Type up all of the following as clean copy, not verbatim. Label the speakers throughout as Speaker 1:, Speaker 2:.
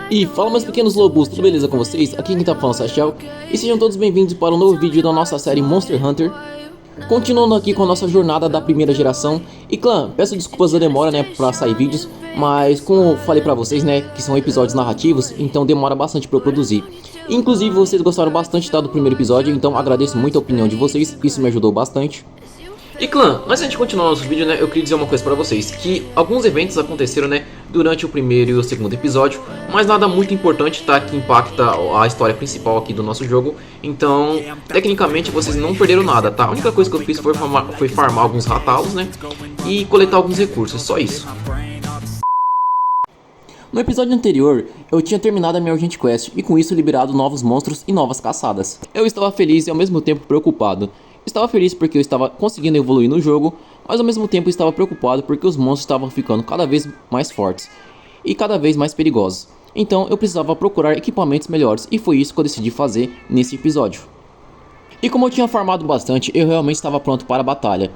Speaker 1: E fala, meus pequenos lobos, tudo beleza com vocês? Aqui quem tá falando é Sachel, e sejam todos bem-vindos para um novo vídeo da nossa série Monster Hunter. Continuando aqui com a nossa jornada da primeira geração. E clã, peço desculpas da demora, né, pra sair vídeos, mas como eu falei pra vocês, né, que são episódios narrativos, então demora bastante pra eu produzir. Inclusive vocês gostaram bastante, tá, do primeiro episódio, então agradeço muito a opinião de vocês, isso me ajudou bastante. E clã, antes de a gente continuar nosso vídeo, né, eu queria dizer uma coisa pra vocês, que alguns eventos aconteceram, né, durante o primeiro e o segundo episódio, mas nada muito importante, tá, que impacta a história principal aqui do nosso jogo, então, tecnicamente vocês não perderam nada, tá, a única coisa que eu fiz foi farmar alguns ratalos, né, e coletar alguns recursos, só isso. No episódio anterior, eu tinha terminado a minha Urgent Quest e com isso liberado novos monstros e novas caçadas. Eu estava feliz e ao mesmo tempo preocupado. Estava feliz porque eu estava conseguindo evoluir no jogo, mas ao mesmo tempo estava preocupado porque os monstros estavam ficando cada vez mais fortes e cada vez mais perigosos. Então eu precisava procurar equipamentos melhores e foi isso que eu decidi fazer nesse episódio. E como eu tinha farmado bastante, eu realmente estava pronto para a batalha,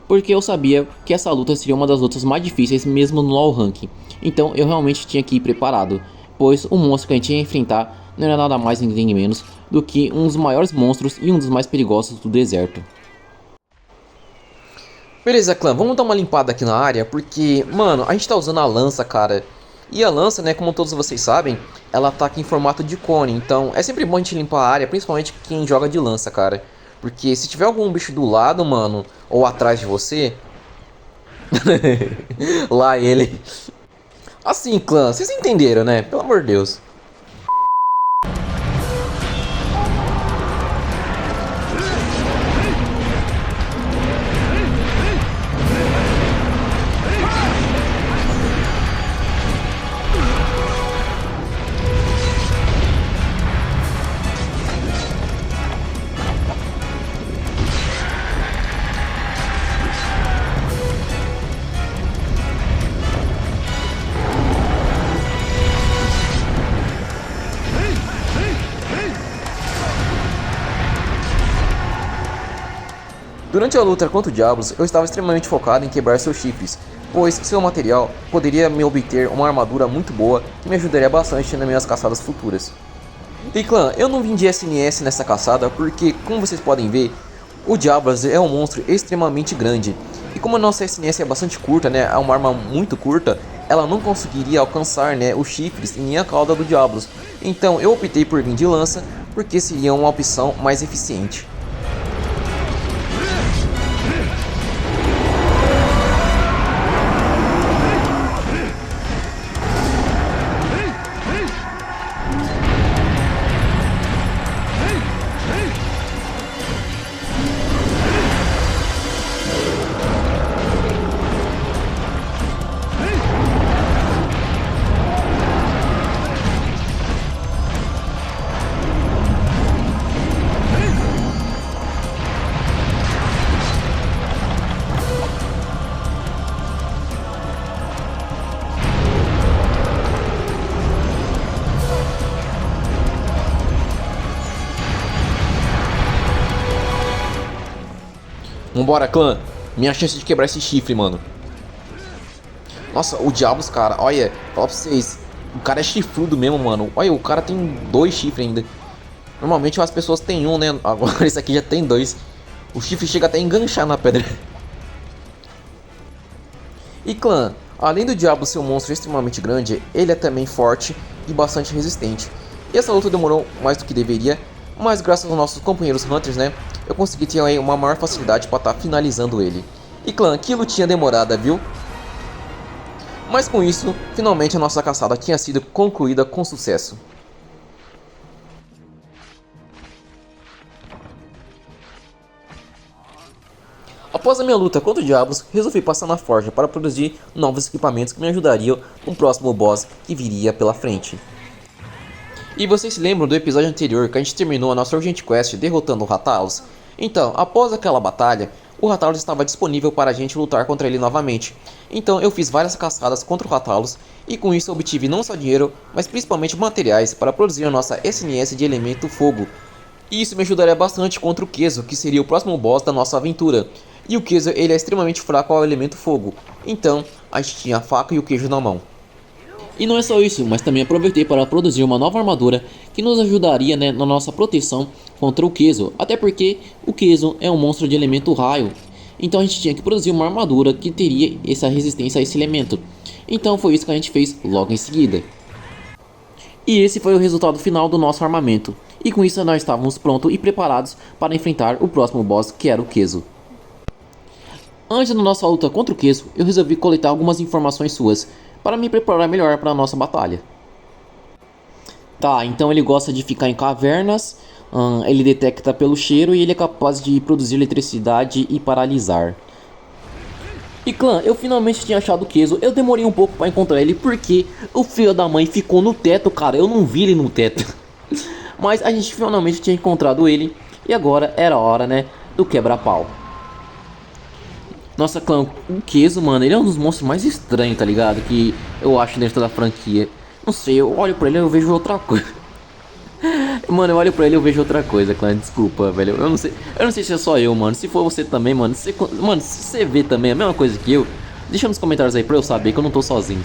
Speaker 1: porque eu sabia que essa luta seria uma das lutas mais difíceis mesmo no low rank. Então eu realmente tinha que ir preparado, pois o monstro que a gente ia enfrentar não era nada mais nem menos do que um dos maiores monstros e um dos mais perigosos do deserto. Beleza, clã, vamos dar uma limpada aqui na área, porque, mano, a gente tá usando a lança, cara. E a lança, né, como todos vocês sabem, ela ataca em formato de cone, então é sempre bom a gente limpar a área, principalmente quem joga de lança, cara. Porque se tiver algum bicho do lado, mano, ou atrás de você... Lá ele... Assim, clã, vocês entenderam, né? Pelo amor de Deus. Durante a luta contra o Diablos, eu estava extremamente focado em quebrar seus chifres, pois seu material poderia me obter uma armadura muito boa que me ajudaria bastante nas minhas caçadas futuras. E clã, eu não vim de SNS nessa caçada porque, como vocês podem ver, o Diablos é um monstro extremamente grande. E como a nossa SNS é bastante curta, né, é uma arma muito curta, ela não conseguiria alcançar, né, os chifres e nem a cauda do Diablos. Então eu optei por vir de lança porque seria uma opção mais eficiente. Vambora, clã. Minha chance de quebrar esse chifre, mano. Nossa, o Diablos, cara. Olha, fala pra vocês. O cara é chifrudo mesmo, mano. Olha, o cara tem 2 chifres ainda. Normalmente as pessoas têm um, né? Agora esse aqui já tem 2. O chifre chega até a enganchar na pedra. E clã, além do Diablo ser um monstro extremamente grande, ele é também forte e bastante resistente. E essa luta demorou mais do que deveria, mas graças aos nossos companheiros Hunters, né? Eu consegui ter aí uma maior facilidade para estar finalizando ele. E clã, que lutinha demorada, viu? Mas com isso, finalmente a nossa caçada tinha sido concluída com sucesso. Após a minha luta contra o Diablos, resolvi passar na forja para produzir novos equipamentos que me ajudariam no próximo boss que viria pela frente. E vocês se lembram do episódio anterior que a gente terminou a nossa Urgent Quest derrotando o Ratalos? Então, após aquela batalha, o Ratalos estava disponível para a gente lutar contra ele novamente. Então eu fiz várias caçadas contra o Ratalos e com isso obtive não só dinheiro, mas principalmente materiais para produzir a nossa SNS de elemento fogo. E isso me ajudaria bastante contra o Queso, que seria o próximo boss da nossa aventura. E o Queso ele é extremamente fraco ao elemento fogo, então a gente tinha a faca e o queijo na mão. E não é só isso, mas também aproveitei para produzir uma nova armadura que nos ajudaria, né, na nossa proteção contra o Queso. Até porque o Queso é um monstro de elemento raio. Então a gente tinha que produzir uma armadura que teria essa resistência a esse elemento. Então foi isso que a gente fez logo em seguida. E esse foi o resultado final do nosso armamento. E com isso nós estávamos prontos e preparados para enfrentar o próximo boss, que era o Queso. Antes da nossa luta contra o Queso, eu resolvi coletar algumas informações suas para me preparar melhor para a nossa batalha. Tá, então ele gosta de ficar em cavernas, ele detecta pelo cheiro e ele é capaz de produzir eletricidade e paralisar. E clã, eu finalmente tinha achado o Queso. Eu demorei um pouco para encontrar ele porque o filho da mãe ficou no teto, cara. Eu não vi ele no teto. Mas a gente finalmente tinha encontrado ele e agora era a hora, né, do quebra-pau. Nossa, clã, o Queso, mano, ele é um dos monstros mais estranhos, tá ligado? Que eu acho dentro da franquia. Não sei, eu olho pra ele e eu vejo outra coisa. Mano, eu olho pra ele e eu vejo outra coisa, clã. Desculpa, velho. Eu não sei se é só eu, mano. Se for você também, mano. Mano, se você vê também a mesma coisa que eu, deixa nos comentários aí pra eu saber que eu não tô sozinho.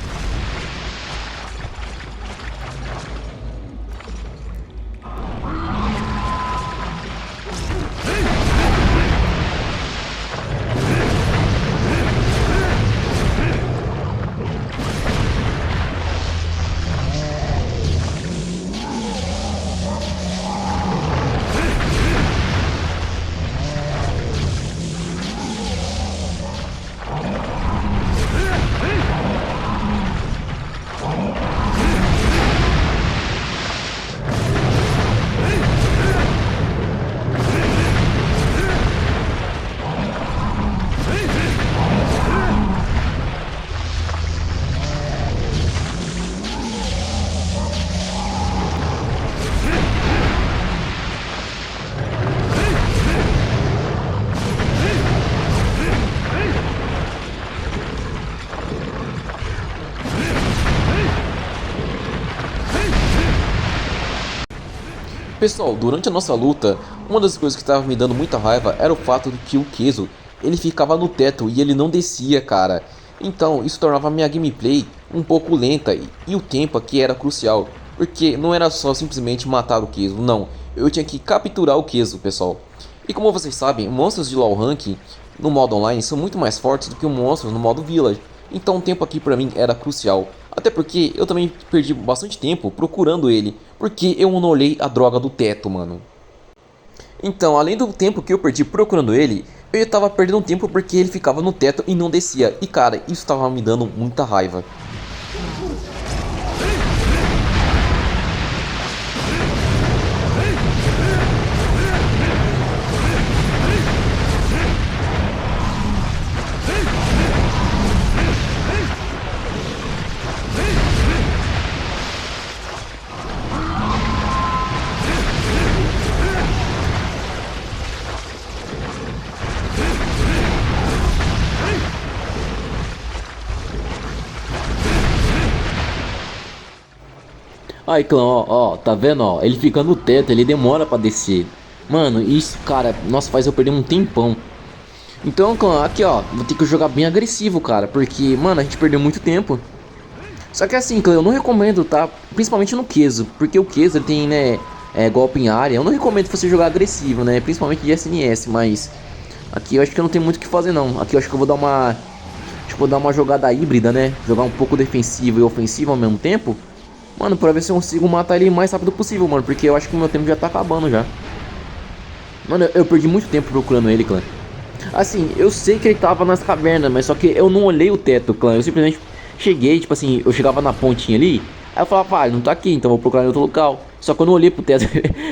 Speaker 1: Pessoal, durante a nossa luta, uma das coisas que estava me dando muita raiva era o fato de que o Queso, ele ficava no teto e ele não descia, cara. Então, isso tornava a minha gameplay um pouco lenta e o tempo aqui era crucial. Porque não era só simplesmente matar o Queso, não. Eu tinha que capturar o Queso, pessoal. E como vocês sabem, monstros de low rank no modo online são muito mais fortes do que monstros no modo village. Então o tempo aqui pra mim era crucial. Até porque eu também perdi bastante tempo procurando ele, porque eu não olhei a droga do teto, mano. Então, além do tempo que eu perdi procurando ele, eu tava perdendo tempo porque ele ficava no teto e não descia. E cara, isso tava me dando muita raiva. Aí, clã, ó, tá vendo, ó? Ele fica no teto, ele demora pra descer. Mano, isso, cara, nossa, faz eu perder um tempão. Então, clã, aqui, ó, vou ter que jogar bem agressivo, cara, porque, mano, a gente perdeu muito tempo. Só que assim, clã, eu não recomendo, tá? Principalmente no Queso, porque o Queso, ele tem, né, golpe em área. Eu não recomendo você jogar agressivo, né, principalmente de SNS, mas aqui eu acho que eu não tenho muito o que fazer, não. Aqui eu acho que eu vou dar uma, tipo, dar uma jogada híbrida, né, jogar um pouco defensivo e ofensivo ao mesmo tempo. Mano, pra ver se eu consigo matar ele o mais rápido possível, mano. Porque eu acho que o meu tempo já tá acabando já. Mano, eu perdi muito tempo procurando ele, clã. Assim, eu sei que ele tava nas cavernas, mas só que eu não olhei o teto, clã. Eu simplesmente cheguei, tipo assim, eu chegava na pontinha ali. Aí eu falava, ele não tá aqui, então vou procurar em outro local. Só que eu não olhei pro teto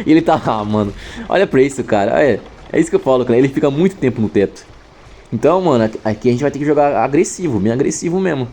Speaker 1: e ele tá lá, mano. Olha pra isso, cara. É isso que eu falo, clã. Ele fica muito tempo no teto. Então, mano, aqui a gente vai ter que jogar agressivo, bem agressivo mesmo.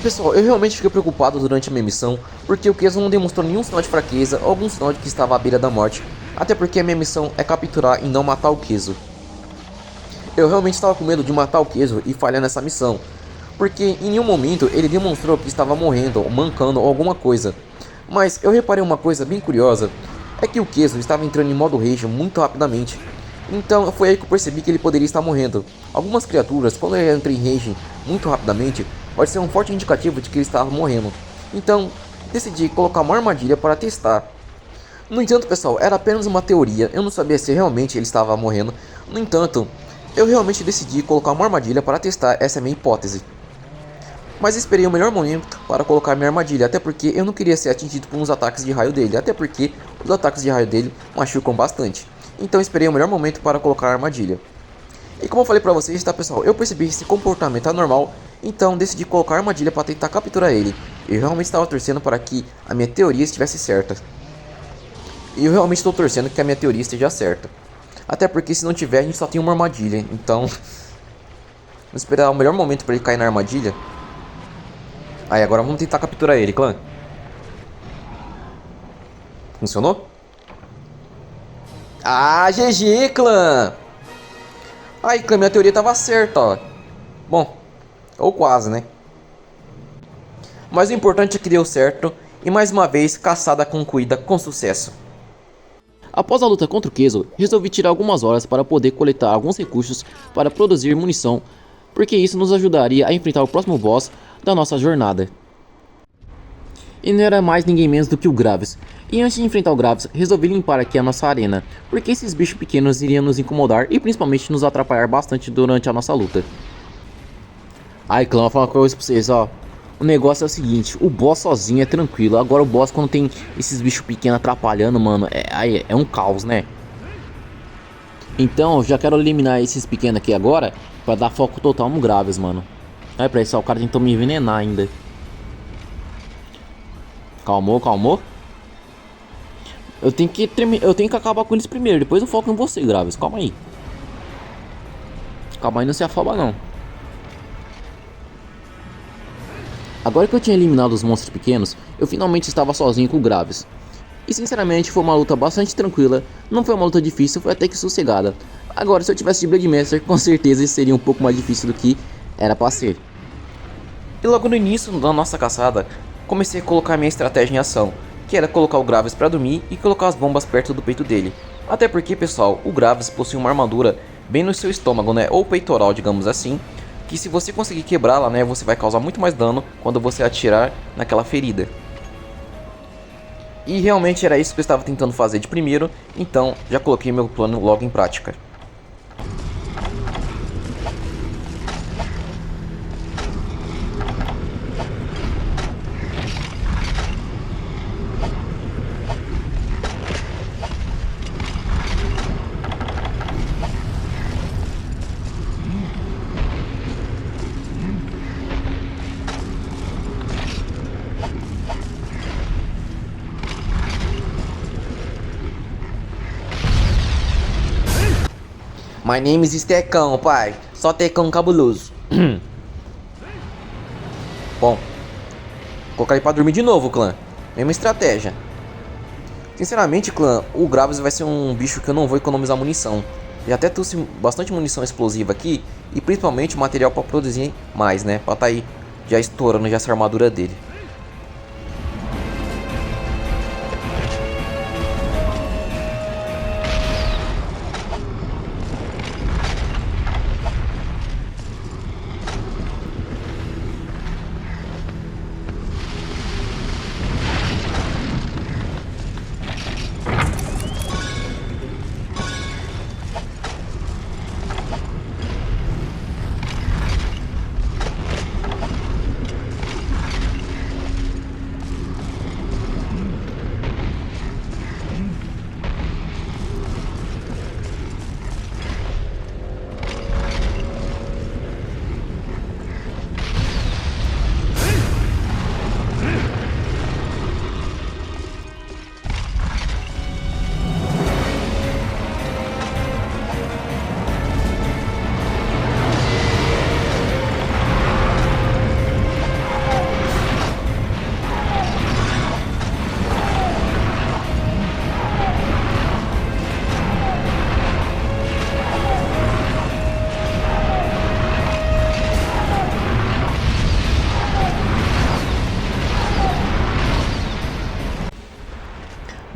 Speaker 1: pessoal, eu realmente fiquei preocupado durante a minha missão, porque o Kaizo não demonstrou nenhum sinal de fraqueza ou algum sinal de que estava à beira da morte, até porque a minha missão é capturar e não matar o Kaizo. Eu realmente estava com medo de matar o Kaizo e falhar nessa missão, porque em nenhum momento ele demonstrou que estava morrendo ou mancando ou alguma coisa. Mas eu reparei uma coisa bem curiosa, é que o Kaizo estava entrando em modo rage muito rapidamente. Então foi aí que eu percebi que ele poderia estar morrendo. Algumas criaturas, quando ele entra em rage muito rapidamente, pode ser um forte indicativo de que ele estava morrendo. Então decidi colocar uma armadilha para testar. No entanto, pessoal, era apenas uma teoria, eu não sabia se realmente ele estava morrendo. No entanto, eu realmente decidi colocar uma armadilha para testar essa minha hipótese. Mas esperei o melhor momento para colocar minha armadilha, até porque eu não queria ser atingido por uns ataques de raio dele, até porque os ataques de raio dele machucam bastante. Então esperei o melhor momento para colocar a armadilha. E como eu falei pra vocês, tá pessoal, eu percebi esse comportamento anormal, então decidi colocar a armadilha para tentar capturar ele. Eu realmente estava torcendo para que a minha teoria estivesse certa. E eu realmente estou torcendo que a minha teoria esteja certa. Até porque se não tiver, a gente só tem uma armadilha, então... Vou esperar o melhor momento para ele cair na armadilha. Aí, agora vamos tentar capturar ele, clã. Funcionou? Ah, GG, clã! Aí, clã, minha teoria tava certa, ó. Bom, ou quase, né? Mas o importante é que deu certo. E mais uma vez, caçada concluída com sucesso. Após a luta contra o Kaizo, resolvi tirar algumas horas para poder coletar alguns recursos para produzir munição, porque isso nos ajudaria a enfrentar o próximo boss da nossa jornada. E não era mais ninguém menos do que o Graves. E antes de enfrentar o Graves, resolvi limpar aqui a nossa arena, porque esses bichos pequenos iriam nos incomodar e principalmente nos atrapalhar bastante durante a nossa luta. Ai, clã, vou falar uma coisa pra vocês, ó. O negócio é o seguinte, o boss sozinho é tranquilo, agora o boss quando tem esses bichos pequenos atrapalhando, mano, é um caos, né? Então, eu já quero eliminar esses pequenos aqui agora, pra dar foco total no Graves, mano. Aí, pra isso, ó, o cara tentou me envenenar ainda. Calmou, calmou. Eu tenho que acabar com eles primeiro, depois eu foco em você, Graves, calma aí. Calma aí, não se afoba não. Agora que eu tinha eliminado os monstros pequenos, eu finalmente estava sozinho com o Graves. E sinceramente foi uma luta bastante tranquila, não foi uma luta difícil, foi até que sossegada. Agora se eu tivesse de Blade Master, com certeza isso seria um pouco mais difícil do que era pra ser. E logo no início da nossa caçada, comecei a colocar minha estratégia em ação, que era colocar o Graves pra dormir e colocar as bombas perto do peito dele. Até porque, pessoal, o Graves possui uma armadura bem no seu estômago, né, ou peitoral, digamos assim, que se você conseguir quebrá-la, né, você vai causar muito mais dano quando você atirar naquela ferida. E realmente era isso que eu estava tentando fazer de primeiro, então já coloquei meu plano logo em prática. My name is Tecão, pai. Só Tecão cabuloso. Bom, vou colocar ele pra dormir de novo, clã. Mesma estratégia. Sinceramente, clã, o Graves vai ser um bicho que eu não vou economizar munição. Já até trouxe bastante munição explosiva aqui. E principalmente material pra produzir mais, né? Pra tá aí já estourando já essa armadura dele.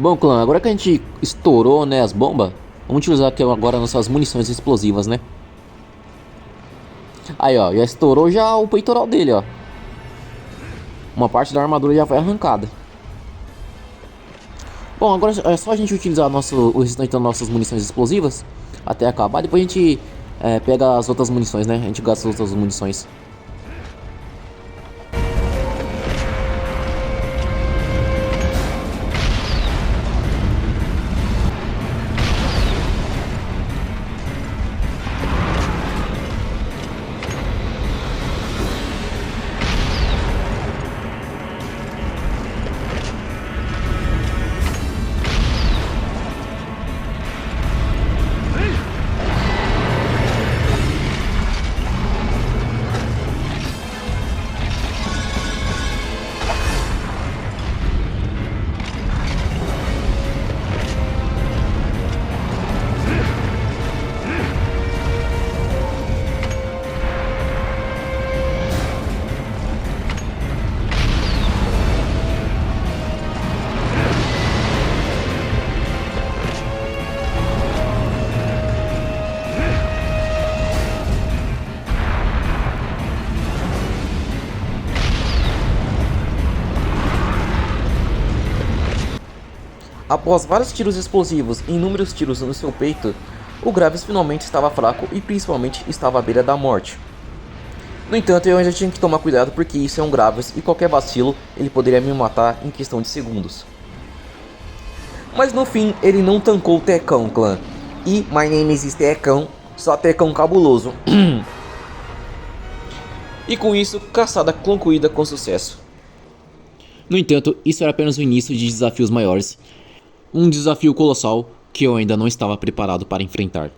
Speaker 1: Bom, clã, agora que a gente estourou, né, as bombas, vamos utilizar aqui agora nossas munições explosivas, né? Aí, ó, já estourou já o peitoral dele, ó. Uma parte da armadura já foi arrancada. Bom, agora é só a gente utilizar o restante das nossas munições explosivas até acabar. Depois a gente pega as outras munições, né? A gente gasta as outras munições. Após vários tiros explosivos e inúmeros tiros no seu peito, o Graves finalmente estava fraco e principalmente estava à beira da morte. No entanto, eu ainda tinha que tomar cuidado porque isso é um Graves e qualquer vacilo ele poderia me matar em questão de segundos. Mas no fim, ele não tancou o Tecão, clã. E my name is Tecão, só Tecão cabuloso. E com isso, caçada concluída com sucesso. No entanto, isso era apenas o início de desafios maiores. Um desafio colossal que eu ainda não estava preparado para enfrentar.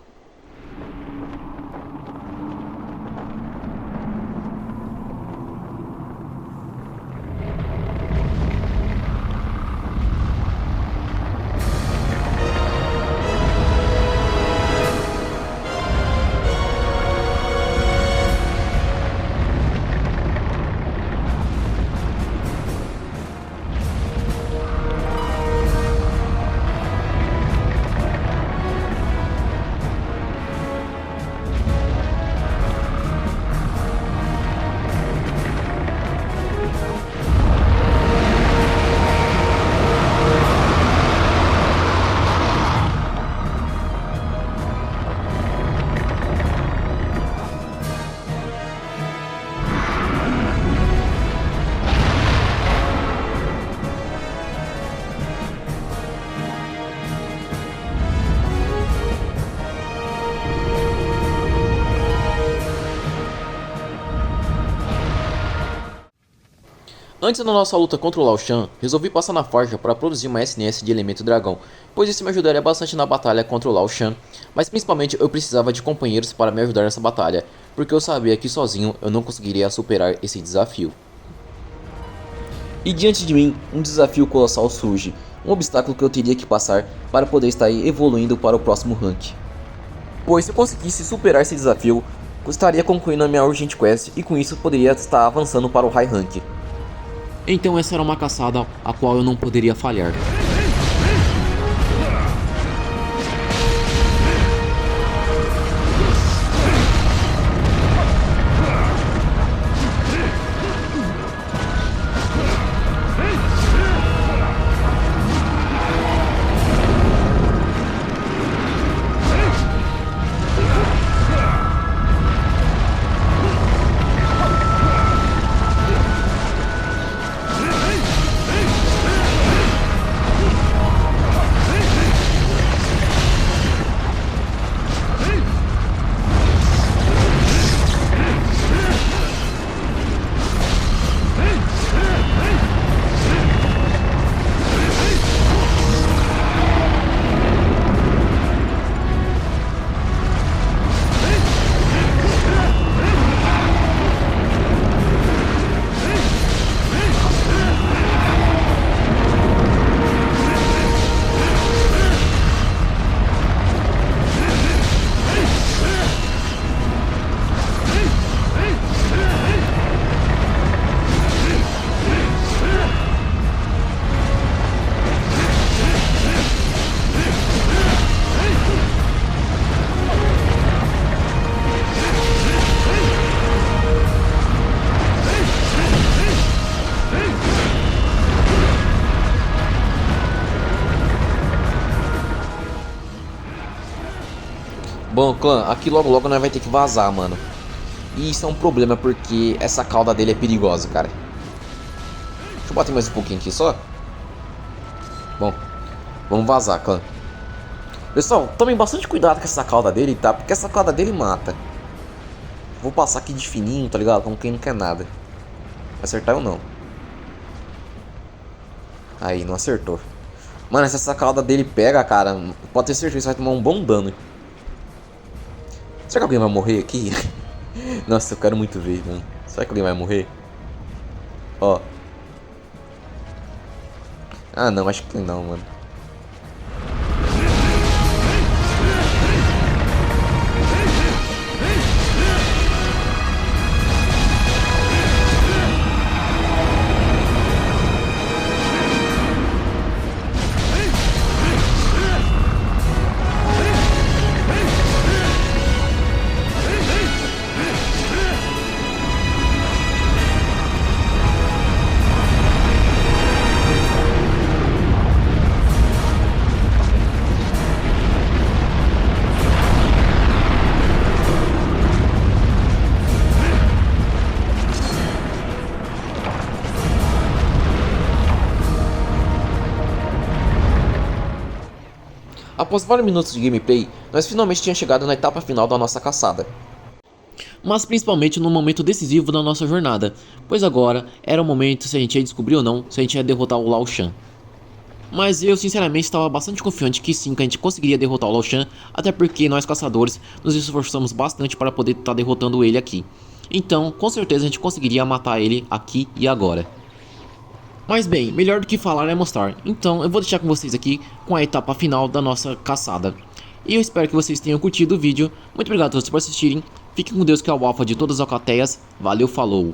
Speaker 1: Antes da nossa luta contra o Lao Shan, resolvi passar na forja para produzir uma SNS de elemento dragão, pois isso me ajudaria bastante na batalha contra o Lao Shan, mas principalmente eu precisava de companheiros para me ajudar nessa batalha, porque eu sabia que sozinho eu não conseguiria superar esse desafio. E diante de mim, um desafio colossal surge, um obstáculo que eu teria que passar para poder estar evoluindo para o próximo rank. Pois se eu conseguisse superar esse desafio, estaria concluindo a minha Urgent Quest e com isso poderia estar avançando para o High Rank. Então essa era uma caçada a qual eu não poderia falhar. Bom, clã, aqui logo logo nós vai ter que vazar, mano. E isso é um problema porque essa cauda dele é perigosa, cara. Deixa eu bater mais um pouquinho aqui só. Bom, vamos vazar, clã. Pessoal, tomem bastante cuidado com essa cauda dele, tá? Porque essa cauda dele mata. Vou passar aqui de fininho, tá ligado? Como quem não quer nada. Vai acertar ou não? Aí, não acertou. Mano, se essa cauda dele pega, cara, pode ter certeza que você vai tomar um bom dano. Será que alguém vai morrer aqui? Nossa, eu quero muito ver, mano. Será que alguém vai morrer? Ó. Ah, não, acho que não, mano. Após vários minutos de gameplay, nós finalmente tínhamos chegado na etapa final da nossa caçada. Mas principalmente no momento decisivo da nossa jornada, pois agora era o momento se a gente ia descobrir ou não se a gente ia derrotar o Lao Shan. Mas eu sinceramente estava bastante confiante que sim, que a gente conseguiria derrotar o Lao Shan, até porque nós caçadores nos esforçamos bastante para poder estar derrotando ele aqui. Então, com certeza a gente conseguiria matar ele aqui e agora. Mas bem, melhor do que falar é mostrar, então eu vou deixar com vocês aqui com a etapa final da nossa caçada. E eu espero que vocês tenham curtido o vídeo, muito obrigado a todos por assistirem, fiquem com Deus que é o alfa de todas as alcateias, valeu, falou!